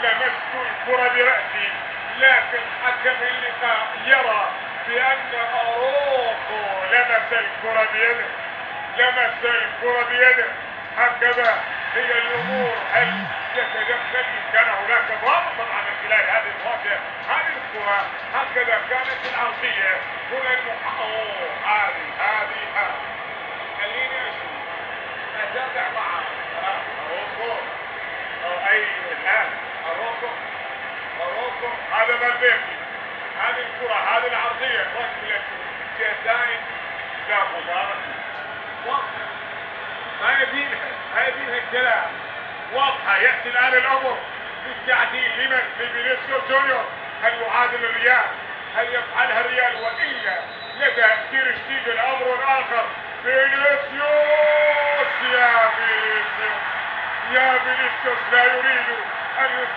لمست الكرة برأسي، لكن حكم اللقاء يرى بأن أروخو لمس الكرة بيده، لمس الكرة بيده. هكذا هي الأمور. هل يتدخل؟ كان هناك ضابط طبعا من خلال هذه المواجهة، هذه الكرة هكذا كانت العرضية. هنا هذه خليني أشوف أتابع معه. أروخو أي الآن أروخو هذا مالبيكي، هذه الكرة هذه العرضية ركلة جزاء لا مباراة واضحة، ما يبينها الكلام، واضحة. يأتي الآن الأمر بالتعديل لمن؟ لفينيسيوس جونيور. هل يعادل الريال؟ هل يفعلها الريال؟ وإلا لدى تير شتيجن أمر آخر. فينيسيوس، يا فينيسيوس لا يريد أن